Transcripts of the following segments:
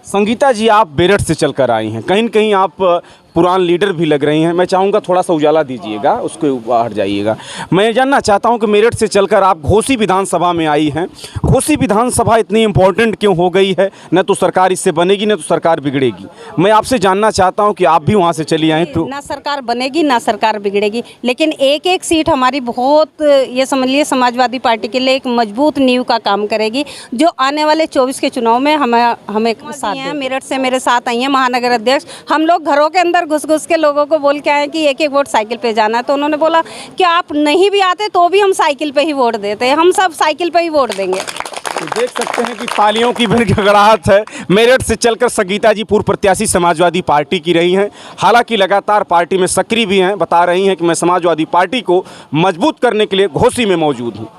संगीता जी, आप मेरठ से चलकर आई हैं, कहीं न कहीं आप पुरान लीडर भी लग रही हैं। मैं चाहूँगा थोड़ा सा उजाला दीजिएगा, उसके ऊपर हट जाइएगा। मैं जानना चाहता हूँ कि मेरठ से चलकर आप घोसी विधानसभा में आई हैं। घोसी विधानसभा इतनी इम्पोर्टेंट क्यों हो गई है? न तो सरकार इससे बनेगी, न तो सरकार बिगड़ेगी। मैं आपसे जानना चाहता हूँ कि आप भी वहाँ से चली आएँ तो। ना सरकार बनेगी ना सरकार बिगड़ेगी, लेकिन एक एक सीट हमारी बहुत, ये समझ लिए, समाजवादी पार्टी के लिए एक मजबूत नींव का काम करेगी, जो आने वाले 24 के चुनाव में हमें साथ हैं। मेरठ से मेरे साथ आई हैं महानगर अध्यक्ष। हम लोग घरों के अंदर घुस के लोगों को बोल के आए कि एक एक वोट साइकिल पे जाना है, तो उन्होंने बोला कि आप नहीं भी आते तो भी हम साइकिल पे ही वोट देते हैं, हम सब साइकिल पे ही वोट देंगे। तो देख सकते हैं कि तालियों की गड़गड़ाहट है। मेरठ से चलकर संगीता जी पूर्व प्रत्याशी समाजवादी पार्टी की रही हैं। हालांकि लगातार पार्टी में सक्रिय भी हैं। बता रही हैं कि मैं समाजवादी पार्टी को मजबूत करने के लिए घोसी में मौजूद हूँ।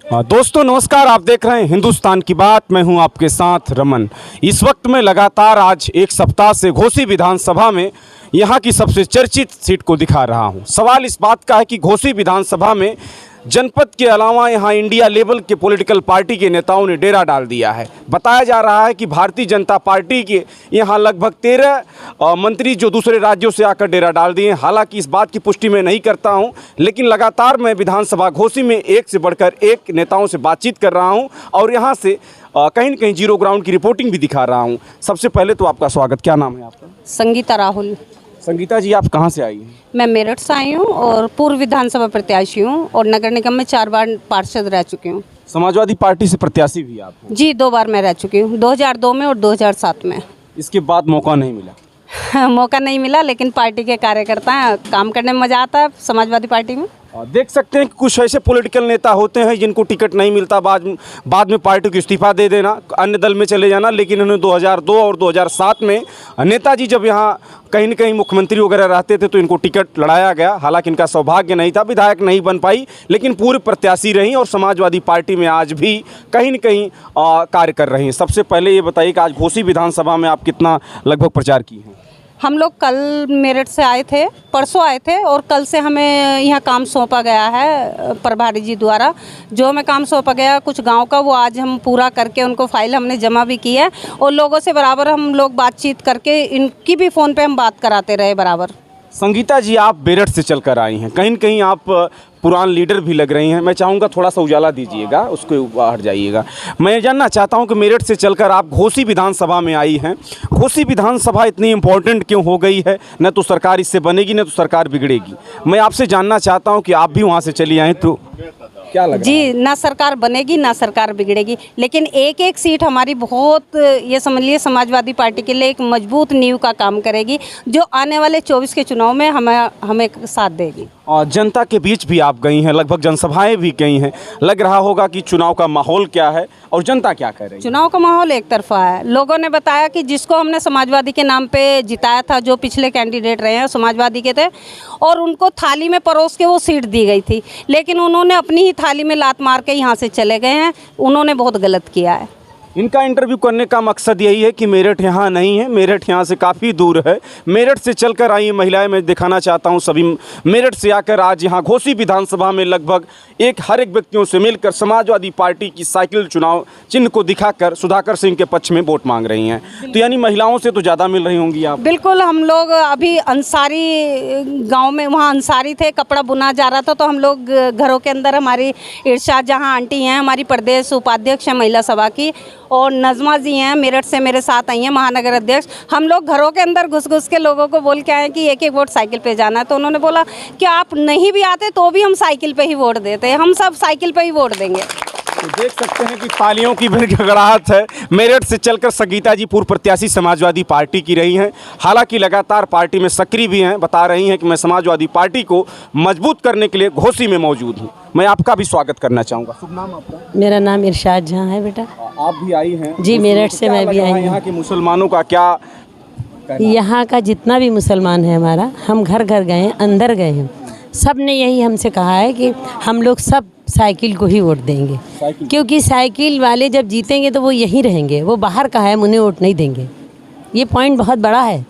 दोस्तों नमस्कार, आप देख रहे हैं हिंदुस्तान की बात। मैं हूं आपके साथ रमन। इस वक्त मैं लगातार आज एक सप्ताह से घोसी विधानसभा में यहां की सबसे चर्चित सीट को दिखा रहा हूं। सवाल इस बात का है कि घोसी विधानसभा में जनपद के अलावा यहां इंडिया लेवल के पॉलिटिकल पार्टी के नेताओं ने डेरा डाल दिया है। बताया जा रहा है कि भारतीय जनता पार्टी के यहां लगभग 13 मंत्री जो दूसरे राज्यों से आकर डेरा डाल दिए हैं। हालांकि इस बात की पुष्टि मैं नहीं करता हूं, लेकिन लगातार मैं विधानसभा घोसी में एक से बढ़कर एक नेताओं से बातचीत कर रहा हूं और यहां से कहीं न कहीं जीरो ग्राउंड की रिपोर्टिंग भी दिखा रहा हूं। सबसे पहले तो आपका स्वागत। क्या नाम है आपका? संगीता राहुल। संगीता जी, आप कहाँ से आई हैं? मैं मेरठ से आई हूँ और पूर्व विधानसभा प्रत्याशी हूँ और नगर निगम में 4 बार पार्षद रह चुकी हूँ। समाजवादी पार्टी से प्रत्याशी भी आप हैं? जी, 2 बार मैं रह चुकी हूँ, 2002 में और 2007 में। इसके बाद मौका नहीं मिला? मौका नहीं मिला, लेकिन पार्टी के कार्यकर्ता हैं, काम करने में मज़ा आता है समाजवादी पार्टी में। देख सकते हैं कि कुछ ऐसे पॉलिटिकल नेता होते हैं जिनको टिकट नहीं मिलता, बाद में पार्टी को इस्तीफा दे देना, अन्य दल में चले जाना। लेकिन उन्होंने 2002 और 2007 में नेताजी जब यहाँ कहीं न कहीं मुख्यमंत्री वगैरह रहते थे तो इनको टिकट लड़ाया गया। हालांकि इनका सौभाग्य नहीं था, विधायक नहीं बन पाई, लेकिन पूर्व प्रत्याशी रहीं और समाजवादी पार्टी में आज भी कहीं न कहीं कार्य कर रही हैं। सबसे पहले ये बताइए कि आज घोसी विधानसभा में आप कितना लगभग प्रचार की हैं? हम लोग कल मेरठ से आए थे, परसों आए थे और कल से हमें यहाँ काम सौंपा गया है प्रभारी जी द्वारा। जो हमें काम सौंपा गया कुछ गांव का, वो आज हम पूरा करके उनको फाइल हमने जमा भी की है और लोगों से बराबर हम लोग बातचीत करके इनकी भी फ़ोन पे हम बात कराते रहे बराबर। संगीता जी, आप मेरठ से चलकर आई हैं, कहीं न कहीं आप पुरान लीडर भी लग रही हैं। मैं चाहूँगा थोड़ा सा उजाला दीजिएगा, उसके ऊपर हट जाइएगा। मैं जानना चाहता हूँ कि मेरठ से चलकर आप घोसी विधानसभा में आई हैं। घोसी विधानसभा इतनी इम्पोर्टेंट क्यों हो गई है? न तो सरकार इससे बनेगी, न तो सरकार बिगड़ेगी। मैं आपसे जानना चाहता हूँ कि आप भी वहाँ से चली आएँ तो क्या लगा? जी, ना सरकार बनेगी ना सरकार बिगड़ेगी, लेकिन एक एक सीट हमारी बहुत, ये समझ लिए, समाजवादी पार्टी के लिए एक मजबूत नींव का काम करेगी, जो आने वाले 24 के चुनाव में हमें साथ देगी। और जनता के बीच भी आप गई हैं, लगभग जनसभाएं भी गई हैं। लग रहा होगा कि चुनाव का माहौल क्या है और जनता क्या कह रही है? चुनाव का माहौल एक तरफा है। लोगों ने बताया कि जिसको हमने समाजवादी के नाम पे जिताया था, जो पिछले कैंडिडेट रहे हैं समाजवादी के थे, और उनको थाली में परोस के वो सीट दी गई थी, लेकिन उन्होंने अपनी ही थाली में लात मार के यहाँ से चले गए हैं। उन्होंने बहुत गलत किया है। इनका इंटरव्यू करने का मकसद यही है कि मेरठ यहाँ नहीं है, मेरठ यहाँ से काफ़ी दूर है। मेरठ से चलकर आई महिलाएं मैं दिखाना चाहता हूँ। सभी मेरठ से आकर आज यहाँ घोसी विधानसभा में लगभग हर एक व्यक्तियों से मिलकर समाजवादी पार्टी की साइकिल चुनाव चिन्ह को दिखाकर सुधाकर सिंह के पक्ष में वोट मांग रही हैं। तो यानी महिलाओं से तो ज़्यादा मिल रही होंगी आप? बिल्कुल। हम लोग अभी अंसारी गाँव में, वहाँ अंसारी थे, कपड़ा बुना जा रहा था, तो हम लोग घरों के अंदर, हमारी इरशाद जहाँ आंटी हैं, हमारी प्रदेश उपाध्यक्ष हैं महिला सभा की, और नज़मा जी हैं मेरठ से मेरे साथ आई हैं महानगर अध्यक्ष। हम लोग घरों के अंदर घुस के लोगों को बोल के आए कि एक एक वोट साइकिल पे जाना है, तो उन्होंने बोला कि आप नहीं भी आते तो भी हम साइकिल पे ही वोट देते हैं, हम सब साइकिल पे ही वोट देंगे। तो देख सकते हैं कि तालियों की गड़गड़ाहट है। मेरठ से चलकर संगीता जी पूर्व प्रत्याशी समाजवादी पार्टी की रही हैं। हालांकि लगातार पार्टी में सक्रिय भी हैं। बता रही हैं कि मैं समाजवादी पार्टी को मजबूत करने के लिए घोसी में मौजूद हूं। मैं आपका भी स्वागत करना चाहूँगा। शुभ नाम आपका? मेरा नाम इरशाद जहाँ है बेटा। आप भी आई हैं? जी, मेरठ से मैं भी आई हूँ। यहाँ के मुसलमानों का क्या? यहाँ का जितना भी मुसलमान है हमारा, हम घर घर गए हैं, अंदर गए हैं, सब ने यही हमसे कहा है कि हम लोग सब साइकिल को ही वोट देंगे, क्योंकि साइकिल वाले जब जीतेंगे तो वो यहीं रहेंगे, वो बाहर का है, उन्हें वोट नहीं देंगे। ये पॉइंट बहुत बड़ा है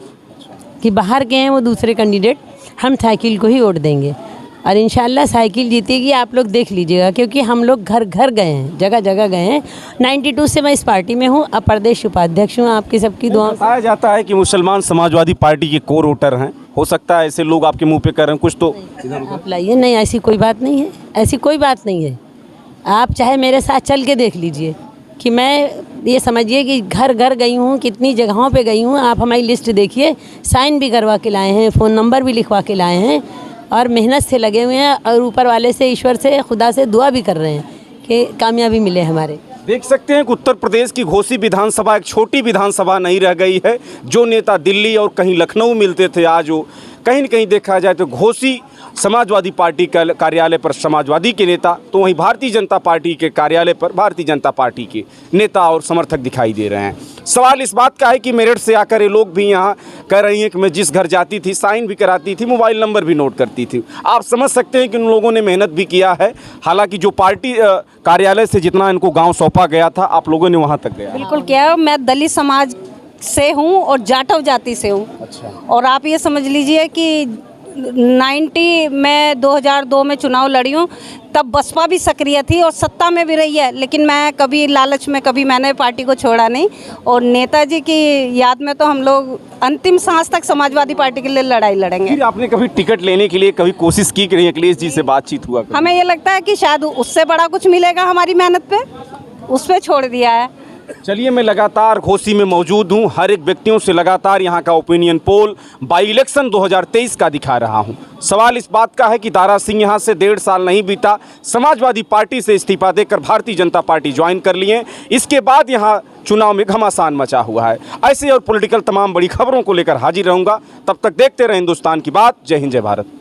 कि बाहर के हैं वो दूसरे कैंडिडेट, हम साइकिल को ही वोट देंगे। और इंशाल्लाह साइकिल जीतेगी, आप लोग देख लीजिएगा, क्योंकि हम लोग घर घर गए हैं, जगह जगह गए हैं। 92 से मैं इस पार्टी में हूँ, अब प्रदेश उपाध्यक्ष हूँ, आपकी सबकी दुआ। बताया जाता है कि मुसलमान समाजवादी पार्टी के कोर वोटर हैं, हो सकता है ऐसे लोग आपके मुंह पे कर रहे हैं कुछ तो आप लाइए, नहीं ऐसी कोई बात नहीं है, ऐसी कोई बात नहीं है। आप चाहे मेरे साथ चल के देख लीजिए कि मैं ये समझिए कि घर घर गई हूँ, कितनी जगहों पे गई हूँ। आप हमारी लिस्ट देखिए, साइन भी करवा के लाए हैं, फ़ोन नंबर भी लिखवा के लाए हैं और मेहनत से लगे हुए हैं और ऊपर वाले से, ईश्वर से, खुदा से दुआ भी कर रहे हैं कि कामयाबी मिले हमारे। देख सकते हैं कि उत्तर प्रदेश की घोसी विधानसभा एक छोटी विधानसभा नहीं रह गई है। जो नेता दिल्ली और कहीं लखनऊ मिलते थे, आज वो कहीं न कहीं देखा जाए तो घोसी समाजवादी पार्टी का कार्यालय पर समाजवादी के नेता, तो वहीं भारतीय जनता पार्टी के कार्यालय पर भारतीय जनता पार्टी के नेता और समर्थक दिखाई दे रहे हैं। सवाल इस बात का है कि मेरठ से आकर ये लोग भी यहाँ कह रही हैं कि मैं जिस घर जाती थी साइन भी कराती थी, मोबाइल नंबर भी नोट करती थी। आप समझ सकते हैं कि उन लोगों ने मेहनत भी किया है। हालांकि जो पार्टी कार्यालय से जितना इनको गाँव सौंपा गया था, आप लोगों ने वहाँ तक गया। बिल्कुल किया। मैं दलित समाज से हूँ और जाटव जाति से हूँ। अच्छा। और आप ये समझ लीजिए कि 2002 में चुनाव लड़ी हूँ, तब बसपा भी सक्रिय थी और सत्ता में भी रही है, लेकिन मैं कभी लालच में कभी मैंने पार्टी को छोड़ा नहीं। और नेताजी की याद में तो हम लोग अंतिम सांस तक समाजवादी पार्टी के लिए लड़ाई लड़ेंगे। फिर आपने कभी टिकट लेने के लिए कभी कोशिश की कि अखिलेश जी से बातचीत हुआ? हमें ये लगता है कि शायद उससे बड़ा कुछ मिलेगा हमारी मेहनत पे, उस पर छोड़ दिया है। चलिए, मैं लगातार घोसी में मौजूद हूं, हर एक व्यक्तियों से लगातार यहां का ओपिनियन पोल बाई इलेक्शन 2023 का दिखा रहा हूं। सवाल इस बात का है कि दारा सिंह यहां से 1.5 साल नहीं बीता, समाजवादी पार्टी से इस्तीफा देकर भारतीय जनता पार्टी ज्वाइन कर लिए। इसके बाद यहां चुनाव में घमासान मचा हुआ है। ऐसे और पॉलिटिकल तमाम बड़ी खबरों को लेकर हाजिर रहूंगा। तब तक देखते रहें हिंदुस्तान की बात। जय हिंद, जय भारत।